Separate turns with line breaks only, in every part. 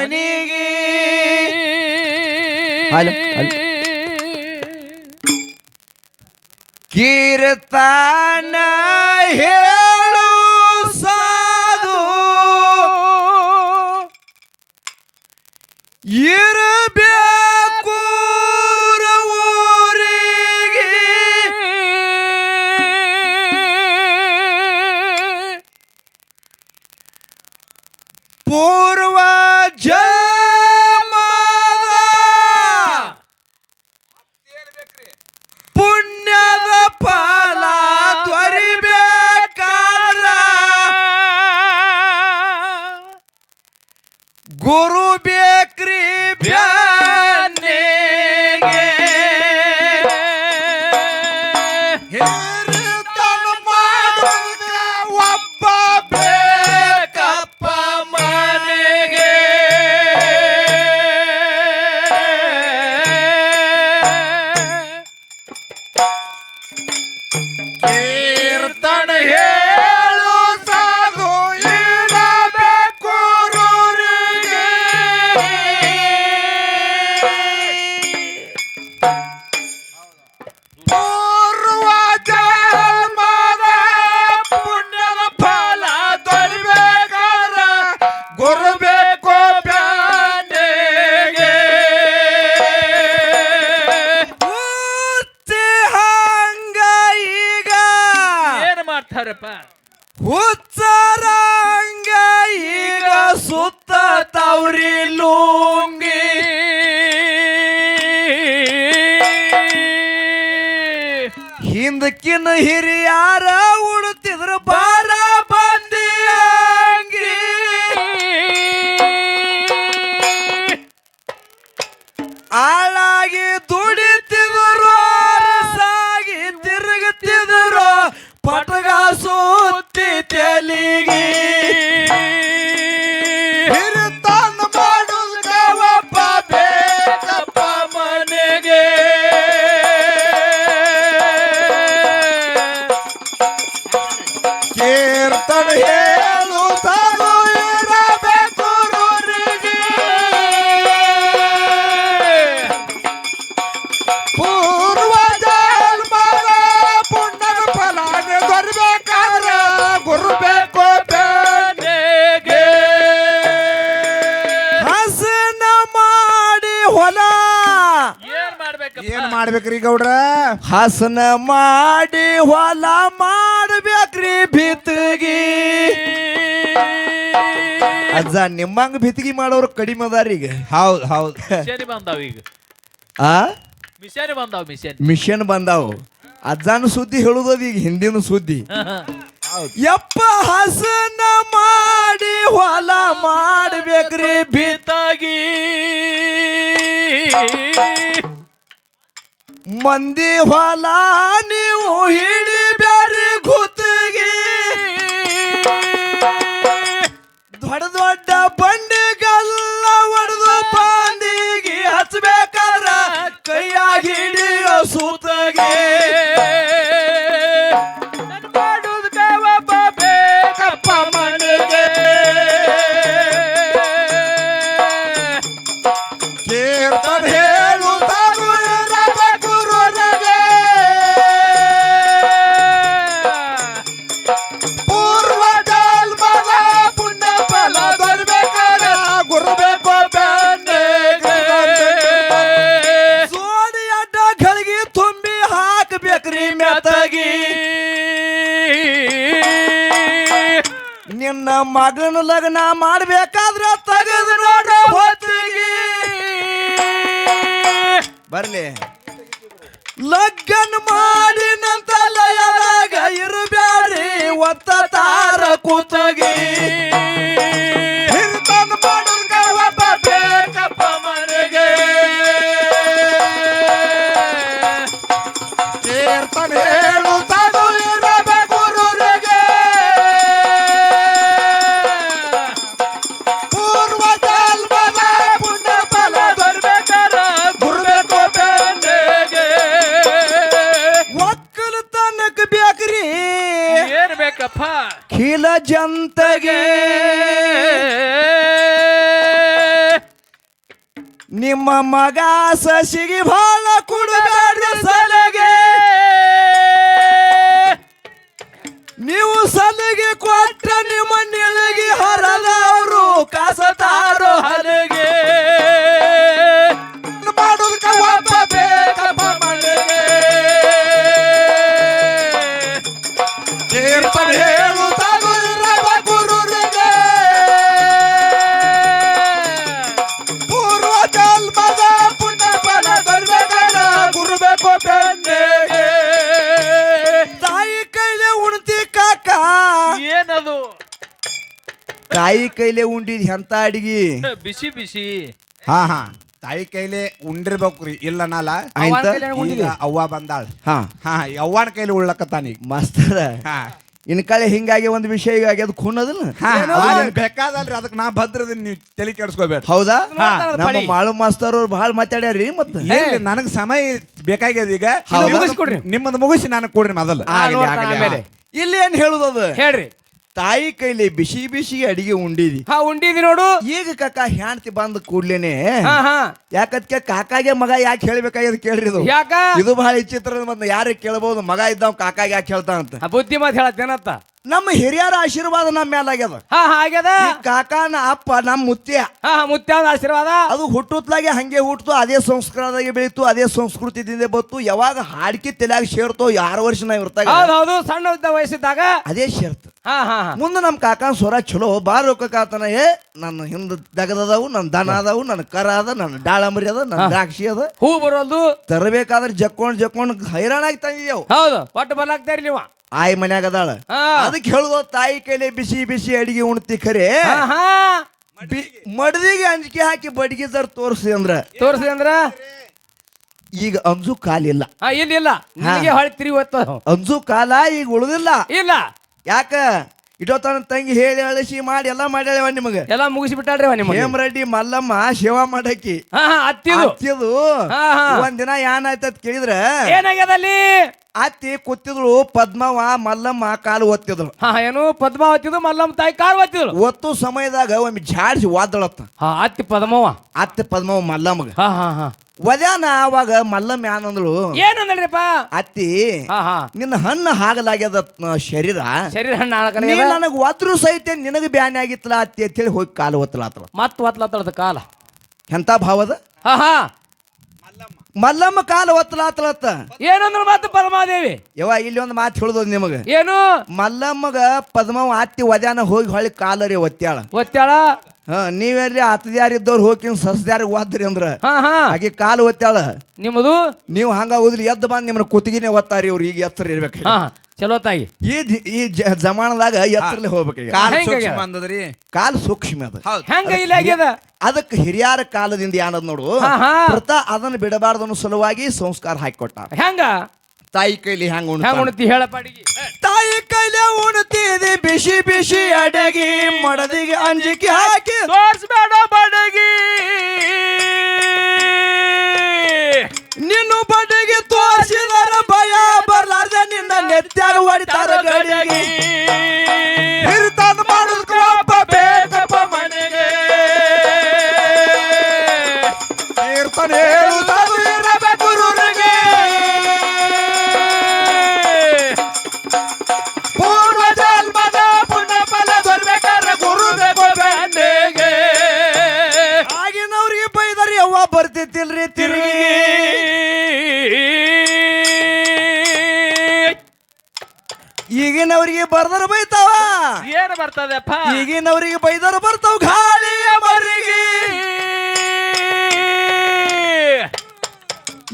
ಮನೆಗೆ ಕೀರ್ತನ ಹೇಳು ಸಾಧು ಇರಬೇಕು ಊರಿಗೆ ಪೂರ್ವ ಜನ್ಮದ ಪುಣ್ಯದ ಫಲ ದೊರಿಬೇಕಾದ್ರ ಗುರು ಬೇಕ್ರಿ ಬ್ಯಾನೆಗೆ ಹಿರಿತನ ಮಾಡುವಾಗ ಒಬ್ಬ ಬೇಕಪ್ಪ ಮನೆಗೆ ಕೀರ್ತನ ಹೇಳು ಸಾಧು ಇರಬೇಕು ಊರಿಗೆ ಪೂರ್ವ ಜನ್ಮದ ಪುಣ್ಯದ ಫಲ ದೊರಿಬೇಕಾದ್ರ ಗುರು ಬೇಕು ಬ್ಯಾನೆಗೆ ಹುಚ್ಚಿ ಹಂಗ ಈಗ
ಏನ್ ಮಾಡ್ತಾರಪ್ಪ
ಹುಚ್ಚರ ಹಂಗ ಈಗ ಸುತ್ತ ತವ್ರಿ ಲುಂಗಿ ಹಿಂದಕ್ಕಿನ ಹಿರಿಯಾರ ಉಡುತ್ತಿದ್ರ ಬಾರ ಬಂದಿಯಂಗಿ ಆಳಾಗಿ ದುಡಿತಿದ್ರು ಅರಸಾಗಿ ತಿರುಗುತ್ತಿದ್ರು ಪಟಗ ಸುತ್ತಿ ತೆಲಿಗಿ ಹಿರಿತನ ಮಾಡುವುದ ಒಬ್ಬ ಬೇಕಪ್ಪ ಮನೆಗೆ ಕೀರ್ತನ ಹೇಳು ಸಾಧು ಇರಬೇಕು ಊರಿಗೆ ಪೂರ್ವ ಜನ್ಮದ ಪುಣ್ಯದ ಫಲ ದೊರಿಬೇಕಾದ್ರ ಗುರು ಬೇಕು ಬ್ಯಾನೆಗೆ ಹಸನ ಮಾಡಿ ಹೊಲ
ಏನ್ ಮಾಡ್ಬೇಕಪ್ಪ
ಏನ್ ಮಾಡ್ಬೇಕ್ರಿ ಗೌಡ್ರ ಹಸನ ಮಾಡಿ ಹೊಲ ಮಾಡ್ಬೇಕ್ರಿ ಭಿತ್ಗಿ ಅಜ್ಜ ನಿಮ್ಮಂಗ ಭಿತ್ಗಿ ಮಾಡೋರು ಕಡಿಮೆ ಅದಾರ ಈಗ ಹೌದ್ ಹೌದ್
ಮಿಷನ್ ಬಂದಾವ ಈಗ
ಆ
ಮಿಷನ್ ಬಂದಾವ ಮಿಷನ್
ಮಿಷನ್ ಬಂದಾವು ಅಜ್ಜಾನು ಸುದ್ದಿ ಹೇಳುದದ ಈಗ ಹಿಂದಿನ ಸುದ್ದಿ ಯಪ್ಪ ಹಸನ ಮಾಡಿ ಹೊಲ ಮಾಡ್ಬೇಕ್ರಿ ಭಿತ್ತಾಗಿ ಮಂದಿ ಹೊಲ ನೀವು ಹಿಡಿಬ್ಯಾರಿ ಗುತ್ತಿಗೆ ದೊಡ್ಡ ದೊಡ್ಡ ಬಂಡಿಗೆಲ್ಲ ಹೊಡೆದು ಬಾಂದಿಗೆ ಹಚ್ಚಬೇಕಾದ್ರ ಕೈಯಾಗ ಹಿಡಿಯೋ ಸೂತಗೆ ಮಾಡುವುದಕ್ಕ ಒಬ್ಬ ಬೇಕಪ್ಪ ಮನೆಗೆ ಕೀರ್ತನ ಹೇಳು ಸಾಧು ಇರಬೇಕು ಊರಿಗೆ ಪೂರ್ವ ಜನ್ಮದ ಪುಣ್ಯ ಫಲ ದೊರಿಬೇಕಾದ್ರೆ ಗುರು ಬೇಕು ಬ್ಯಾನೆಗೆ ಸೋಡಿ ಅಡ್ಡ ಗಳಿಗೆ ತುಂಬಿ ಹಾಕಬೇಕ್ರಿ ಮೆತ್ತಗಿ ನಿನ್ನ ಮಗನ ಲಗ್ನ ಮಾಡ್ಬೇಕಾದ್ರ ತೆಗೆದು ನೋಡು ಹೊತ್ತಿಗೆ ಬರ್ಲಿ ಲಗ್ನ ಮಾಡಿ ನಂತ ಲಯದಾಗ ಇರಬ್ಯಾರಿ ಒತ್ತ ತಾರ ಕೂತಗಿ ಹಿರಿತನ ಮಾಡುವುದಕ್ಕ ಒಬ್ಬ ಬೇಕಪ್ಪ ಮನೆಗೆ ಕೀರ್ತನ ಹೇಳು ಸಾಧು ಇರಬೇಕು ಊರಿಗೆ ಪೂರ್ವ ಜನ್ಮದ ಪುಣ್ಯ ಫಲ ದೊರಿಬೇಕಾದ್ರ ಗುರು ಬೇಕು ಬ್ಯಾನೆಗೆ ಒಕ್ಕಲತನಕ ಬೇಕ್ರಿ
ಏನ್ ಬೇಕಪ್ಪ
ಖಿಲ ಜಂತಗೆ ನಿಮ್ಮ ಮಗ ಸಸಿಗೆ ಭಾಳ ಕುಡುಗಾಡ್ರಿ ಸಲಗೆ ನೀವು ಸಲಿಗೆ ಕೊಟ್ಟ ನಿಮ್ಮ ನೆಲಗಿ ಹರದವರು ಕಸತಾರು ಹಲಗೆ ಮಾಡೋದಕ್ಕ ಒಬ್ಬ ಬೇಕಪ್ಪ ಮನೆಗೆ ಕೀರ್ತನೆ ಹೇಳುತ್ತಾಗ ಗುರುರಿಗೆ ಪೂರ್ವ ಜನ್ಮದ ಪುಣ್ಯ ಫಲ ಬರ್ಬೇಕಲ್ಲ ಗುರುಬೇಕು ಬೆನ್ನೆಗೆ ತಾಯಿ ಕೈಲೆ ಉಣ್ತಿ ಕಾಕ
ಏನದು
ತಾಯಿ ಕೈಲೆ ಉಂಡಿದ್ ಎಂತ ಅಡಿಗೆ
ಬಿಸಿ ಬಿಸಿ
ಹಾ ಹಾ ತಾಯಿ ಕೈಲಿ ಉಂಡಿರ್ಬೇಕ್ರಿ ಇಲ್ಲ ನಾಲ
ಆಯ್ತಾ?
ಈಗ ಅವ್ವ ಬಂದಾಳ
ಹಾ
ಹಾ ಅವ್ವನ ಕೈಲಿ ಉಳ್ಳಕತ್ತಾನೀಗ
ಮಾಸ್ತರ
ಹಾ
ಇನ್ ಕಳೆ ಹಿಂಗಾಗಿ ಒಂದು ವಿಷಯ ಈಗ ಆಗ್ಯದ ಖೂನದಲ್ಲ
ಹಾ ಬೇಕಾದಲ್ರಿ ಅದಕ್ಕೆ ನಾ ಭದ್ರದಿನ್ ನೀವು ತಲೆ ಕೆಡಿಸ್ಕೋಬೇಡ
ಹೌದಾ
ಹಾ,
ನಮ್ಮ ಮಾಳು ಮಾಸ್ತರ್ ಅವ್ರು ಬಹಳ ಮಾತಾಡ್ಯಾರಿ ಮತ್ತ
ಏನ್ರಿ ನನಗ್ ಸಮಯ ಬೇಕಾಗ್ಯದ ಈಗ
ಹೌದಾ?
ಮುಗಿಸ್ಕೊಡ್ರಿ ನಿಮ್ಮದು ಮುಗಿಸಿ ನನಗ್ ಕೊಡ್ರಿ ಮೊದಲು
ಆಗ್ಲಿ, ಆಗ್ಲಿ. ಇಲ್ಲಿ ಏನ್ ಹೇಳುದದು
ಹೇಳ್ರಿ
ತಾಯಿ ಕೈಲಿ ಬಿಸಿ ಬಿಸಿ ಅಡಿಗೆ ಉಂಡಿದಿ
ಹಾ ಉಂಡಿದಿ ನೋಡು
ಈಗ ಕಾಕ ಹೆಂಡತಿ ಬಂದ ಕೂಡ್ಲೇನೆ
ಹಾ ಹಾ
ಯಾಕದ್ಕೆ ಕಾಕಾಗೆ ಮಗ ಯಾಕೆ ಹೇಳ್ಬೇಕಾಗ್ಯದ ಕೇಳ್ರಿ ಇದು
ಯಾಕ
ಇದು ಬಹಳ ವಿಚಿತ್ರ ಮತ್ತೆ ಯಾರಿಗೆ ಕೇಳಬಹುದು ಮಗ ಇದ್ದಾವ ಕಾಕಾಗೆ ಯಾಕೆ ಹೇಳ್ತಾನಂತ
ಆ ಬುದ್ಧಿ ಮಾತು ಹೇಳತ್ತೇನತ್ತ
ನಮ್ಮ ಹಿರಿಯರ ಆಶೀರ್ವಾದ ನಮ್ಮ ಮೇಲಾಗ್ಯದ
ಹಾ ಆಗ್ಯದ
ಈ ಕಾಕಾನ ಅಪ್ಪ ನಮ್ಮ ಮುತ್ಯ
ಹಾ ಹಾ ಮುತ್ಯಾದ ಆಶೀರ್ವಾದ
ಅದು ಹುಟ್ಟುತ್ಲಾಗೆ ಹಂಗೆ ಹುಟ್ಟು ಅದೇ ಸಂಸ್ಕಾರದಾಗೆ ಬೆಳೀತು ಅದೇ ಸಂಸ್ಕೃತಿದಿಂದ ಬತ್ತು ಯಾವಾಗ ಹಾಡ್ಕಿ ತಲೆಯಾಗ ಸೇರ್ತೋ 6 ವರ್ಷ ನಾವ್ ಇರ್ತಾಗ
ಹೌದು ಹೌದು ಸಣ್ಣ ವಯಸ್ಸಿದ್ದಾಗ
ಅದೇ ಸೇರ್ತ
ಹಾ ಹಾ ಹಾ
ಮುಂದೆ ನಮ್ಮ ಕಾಕನ ಸ್ವರ ಚಲೋ ಬಾರ್ ಕಾತನ ಏ ನನ್ನ ಹಿಂದ ದಗದವು ನನ್ನ ದನ ಅದಾವು ನನ್ನ ಕರ ಅದ ನನ್ನ ಡಾಳಂಬರಿ ಅದ ನನ್ನ ದ್ರಾಕ್ಷಿ ಅದ
ಹೂ ಬರೋಲ್ದು
ತರಬೇಕಾದ್ರೆ ಜಕ್ಕೊಂಡ್ ಹೈರಾಣಾಗಿ ತಂದಿದ್ದೇವು
ಹೌದು ಒಟ್ಟು ಬಲಾಕ್ತಾರಿ ನೀವು
ಆಯ್ ಮನ್ಯಾಗ ಅದಾಳ
ಹಾ
ಅದಕ್ಕೆ ಹೇಳುದು ತಾಯಿ ಕೈಲಿ ಬಿಸಿ ಬಿಸಿ ಅಡಿಗೆ ಉಣ್ತಿ ಖರೆ
ಹಾ ಹಾ
ಮಡ್ದಿಗೆ ಅಂಜಿಕೆ ಹಾಕಿ ಬಡಿಗೆ ಜರ್ ತೋರಿಸಿ ಅಂದ್ರ
ತೋರ್ಸಿ ಅಂದ್ರ
ಈಗ ಅಂಜು ಕಾಲಿಲ್ಲ
ಹಾ ಇಲ್ಲ ನಿಮಗೆ ಹೊಳಿ ತಿರುಗಿ ಹೊತ್ತ
ಅಂಜು ಕಾಲ ಈಗ ಉಳಿದಿಲ್ಲ
ಇಲ್ಲ
ಯಾಕ ಇಟೋತನ ತಂಗಿ ಹೇಳಿ ಅಳಿಸಿ ಮಾಡಿ ಎಲ್ಲಾ ಮಾಡ್ಯಾವ ನಿಮಗೆ
ಎಲ್ಲ ಮುಗಿಸಿ ಬಿಟ್ಟಾಡ್ರಿ ನಿಮಗೆ
ಹೇಮರೆಡ್ಡಿ ಮಲ್ಲಮ್ಮ ಸೇವಾ ಮಾಡಾಕಿ
ಹಾ ಹಾ ಅತ್ತಿದು
ಅತ್ತಿದು
ಹಾ, ಹಾ.
ಒಂದಿನ ಏನಾಯ್ತತ್ ಕೇಳಿದ್ರ
ಏನಾಗ್ಯದ ಅಲ್ಲಿ
ಅತ್ತಿ ಕೂತಿದ್ಳು ಪದ್ಮವ್ವ ಮಲ್ಲಮ್ಮ ಕಾಲು ಒತ್ತಿದ್ಳು
ಹಾ ಏನು ಪದ್ಮಾವತಿದು ಮಲ್ಲಮ್ಮ ತಾಯಿ ಕಾರ್ ಒತ್ತಿದ್ರು
ಒತ್ತು ಸಮಯದಾಗ ಒಮ್ಮೆ ಜಾಡ್ಸಿ ವಾದಳತ್ತ
ಹಾ ಅತ್ತಿ ಪದ್ಮವ್ವ
ಅತ್ತೆ ಪದ್ಮವ್ವ ಮಲ್ಲಮ್ಮಗ
ಹಾ ಹಾ ಹಾ
ಒದ್ಯಾನ ಅವಾಗ ಮಲ್ಲಮ್ಮ ಏನಂದಳು
ಏನಂದ್ರಿಪ್ಪ
ಅತ್ತಿ
ಹಾ ಹಾ
ನಿನ್ನ ಹಣ್ಣು ಹಾಗಲಾಗ್ಯದ ಶರೀರ
ಶರೀರ ಹಣ್ಣು ಹಾಕಲ್ಲ
ನೀ ನನಗ್ ಒದ್ರು ಸಹಿತ ನಿನಗ ಬ್ಯಾನೆ ಆಗಿತ್ತಲ್ಲ ಅತ್ತಿ ಅಂತೇಳಿ ಹೋಗಿ ಕಾಲು ಒತ್ತಲಾತ್ರ
ಮತ್ ಒತ್ಲತ್ತಳದ ಕಾಲ
ಎಂತ ಭಾವದ
ಹಾ ಹಾ
ಮಲ್ಲಮ್ಮ ಕಾಲು ಒತ್ತಲಾತಲತ್ತ
ಏನಂದ್ರು ಮತ್ತೆ ಪದ್ಮಾದೇವಿ
ಯವ್ವ ಇಲ್ಲಿ ಒಂದು ಮಾತು ಹೇಳುದು ನಿಮಗ
ಏನು
ಮಲ್ಲಮ್ಮಗ ಪದ್ಮವ್ವ ಅತ್ತಿ ಒದ್ಯಾನ ಹೋಗಿ ಹೊಳಿ ಕಾಲರಿ ಒತ್ತ್ಯಾಳ
ಒತ್ತಾಳ
ನೀವೆಲ್ಲಿ ಹತ್ತದ್ಯಾರಿದ್ದವ್ರು ಹೋಗಿ ಸಸ್ದ್ಯಾರಿಗೆ ಓದ್ರಿ ಅಂದ್ರ
ಹಾ ಹಾ
ಆಗಿ ಕಾಲು ಒತ್ತ್ಯಾಳ
ನಿಮ್ಮದು
ನೀವು ಹಂಗ ಓದ್ಲಿ ಎದ್ದು ಬಂದ್ ನಿಮ್ಮನ್ನ ಕುತ್ತಿಗೆನೆ ಒತ್ತಾರಿ ಅವ್ರು ಈಗ ಎತ್ತರ ಇರ್ಬೇಕು
ಹಾ ಚಲೋ ತಾಯಿ
ಈ ಜಮಾನದಾಗ ಎತ್ತರಲ್ಲೇ ಹೋಗ್ಬೇಕು
ಕಾಲ್
ಹೆಂಗ್
ಸೂಕ್ಷ್ಮ
ಆಗ್ಯಾದ?
ಬಂದದ್ರಿ
ಕಾಲು ಸೂಕ್ಷ್ಮ ಅದ
ಹೌದು
ಹೆಂಗ ಇಲ್ಲ ಆಗ್ಯದ
ಅದಕ್ಕೆ ಹಿರಿಯರ ಕಾಲದಿಂದ ಏನದ್ ನೋಡು
ಹಾ, ಹಾ.
ಪ್ರತ ಅದನ್ನ ಬಿಡಬಾರ್ದು ಅನ್ನೋ ಸಲುವಾಗಿ ಸಂಸ್ಕಾರ ಹಾಕಿಕೊಟ್ಟ
ಹೆಂಗ
ತಾಯಿ ಕೈಲಿ ಹೆಂಗ
ಹೆಂಗ ಉಣ್ತಿ ಹೇಳಪ್ಪ ಅಡಿಗೆ
ತಾಯಿ ಕೈಲಿ ಉಣ್ತಿದಿ ಬಿಸಿ ಬಿಸಿ ಅಡಗಿ ಮಡದಿಗೆ ಅಂಜಿಕೆ ಹಾಕಿ
ತೋರ್ಸ್ಬೇಡ ಬಡಗಿ
ನಿನ್ನು ಬಡಗಿ ತೋರಿಸಿದರ ಭಯ ಬರ್ಲಾರ್ದೆ ನಿನ್ನ ನೆತ್ತಾಗ ಹೊಡಿತಾರ ಗಡಿಗೆ ಹಿರಿತನ ಮಾಡೋದಕ್ಕೆ ಒಬ್ಬ ಬೇಕಪ್ಪ ಮನೆಗೆ ಕೀರ್ತನೆ ಹೇಳುತ್ತಾದು ಇರಬೇಕು ಗುರುರಿಗೆ ಪೂರ್ವ ಜನ್ಮದ ಪುಣ್ಯ ಫಲ ಬರ್ಬೇಕಾದ್ರೆ ಗುರು ಬೇಕು ಬೆನ್ನಿಗೆ ಆಗಿನವ್ರಿಗೆ ಬೈದರಿ ಅವ್ವ ಬರ್ತಿತ್ತಿಲ್ರಿ ತಿರುಗಿ ಈಗಿನವ್ರಿಗೆ ಬರ್ದರ ಬೈತಾವ
ಏನ್ ಬರ್ತದಪ್ಪ
ಈಗಿನವ್ರಿಗೆ ಬೈದರ ಬರ್ತಾವ ಗಾಳಿಯ ಮರಿಗೆ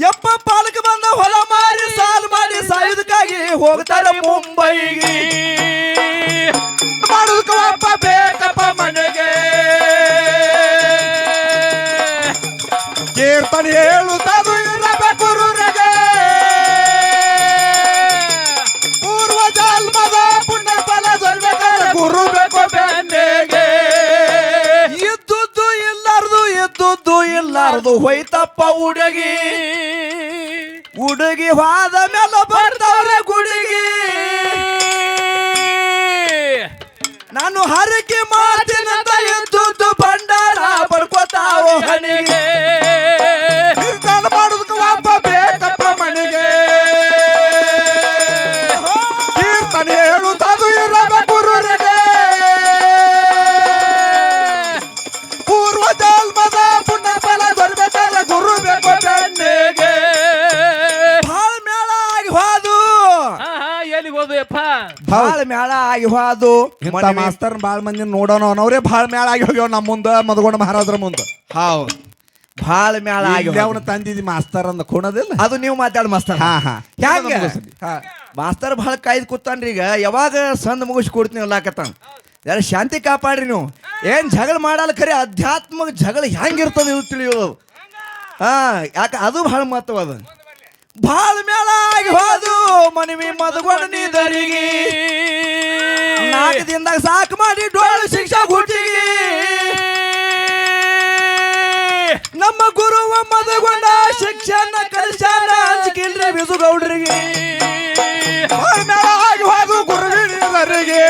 ಯಪ್ಪ ಪಾಲಕ ಬಂದ ಹೊಲ ಮಾರಿ ಸಾಲು ಮಾಡಿ ಸಾಯುದಕ್ಕಾಗಿ ಹೋಗ್ತಾರ ಮುಂಬೈಗೆ ಮಾಡೋದಕ್ಕೆ ಒಬ್ಬ ಬೇಕಪ್ಪ ಮನೆಗೆ ಕೀರ್ತನೆ ಹೇಳುತ್ತಾದು ಇರಬೇಕು ಗುರುರಿಗೆ ಪೂರ್ವ ಜನ್ಮದ ಪುಣ್ಯ ಫಲ ದೊರಬೇಕಾದ್ರೆ ಗುರು ಬೇಕು ಬೆನ್ನಿಗೆ ಇದ್ದುದ್ದು ಇಲ್ಲಾರ್ದು ಹೋಯ್ತಪ್ಪ ಹುಡುಗಿ ಹೋದ ಮೇಲೆ ಬರ್ತಾವ್ರೆ ಗುಡಿಗೆ ನಾನು ಹರಕೆ ಮಾತಿನಂತ ಇದ್ದುದ್ದು ಭಂಡಾರ ಬಡ್ಕೋತಾವ ಹಣಿಗೆ ಹೋದು
ಇಂಥ ಮಾಸ್ತರ್ ಬಾಳ್ ಮಂದಿ ನೋಡೋಣ ಅನ್ನೋರೇ ಭಾಳ ಮೇಳ ಆಗಿ ಹೋಗ್ಯಾವ ನಮ್ಮ ಮುಂದ ಮದಗೊಂಡ ಮಹಾರಾಜರ ಮುಂದ.
ಹೌದು ಭಾಳ ಮೇಳ ಆಗಿ
ಅವನು ತಂದಿದ್ದಿ ಮಾಸ್ತರ್ ಅಂದ ಕೊಣದಿಲ್ಲ.
ಅದು ನೀವು ಮಾತಾಡಿ ಮಾಸ್ತರ್. ಹೆಂಗ ಮಾಸ್ತರ್ ಭಾಳ ಕಾಯ್ದು ಕೂತಾನ್ರಿ. ಈಗ ಯಾವಾಗ ಸಂದ್ ಮುಗಿಸಿ ಕೊಡ್ತೀನಿ ಅಲ್ಲಾಕತ್ತಾನ. ಯಾರು ಶಾಂತಿ ಕಾಪಾಡ್ರಿ ನೀವು. ಏನ್ ಜಗಳ ಮಾಡಲ್ಲ ಖರೆ ಅಧ್ಯಾತ್ಮ ಜಗಳ ಹೆಂಗಿರ್ತದೆ ಇದು ತಿಳಿಯೋದು. ಯಾಕ ಅದು ಭಾಳ ಮಹತ್ವ ಅದ. ಭಾಳ ಮೇಳ ಆಗಿ ಹೋದು ಮನವಿ ಮದಗೊಂಡ ನೀದರಿಗೆ 4 ದಿನದಾಗ ಸಾಕು ಮಾಡಿ ಡೋಳು ಶಿಕ್ಷಾ ಗುಟ್ಟಿಗೆ ನಮ್ಮ ಗುರುವ ಮದಗೊಂಡ ಶಿಕ್ಷಣ ಕಲಿಸಾನ ಹಂಚಿಕಿಲ್ರಿ ಬಿಸುಗೌಡ್ರಿಗೆ.
ಭಾಳ ಮೇಳ ಆಗಿ ಹೋದು ಗುರುವಿನವರಿಗೆ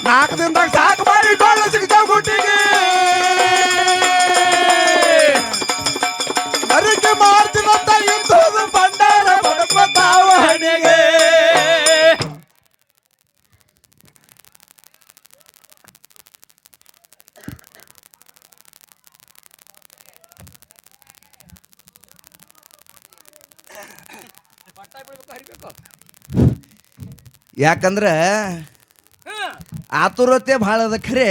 4 ದಿನದಾಗ ಸಾಕು ಮಾಡಿ ಡೋಳು ಶಿಕ್ಷಾ ಗುಟ್ಟಿಗೆ ಅರಿಕೆ ಮಾಡ್ತೀನಂತ ಇದ್ದೋದು ಭಂಡಾರ ಬಡಪತಾವ ಹಣೆಗೆ.
ಯಾಕಂದ್ರ ಆತುರತೆ ಭಾಳ ಅದ ಖರೆ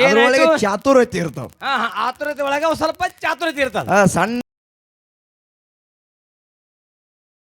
ಅದ್ರೊಳಗೆ
ಏನಾಯ್ತು?
ಚಾತುರತೆ ಇರ್ತಾವ.
ಆತುರತೆ ಒಳಗೆ ಒಂದ್ ಸ್ವಲ್ಪ ಚಾತುರತೆ ಇರ್ತದ.
ಸಣ್ಣ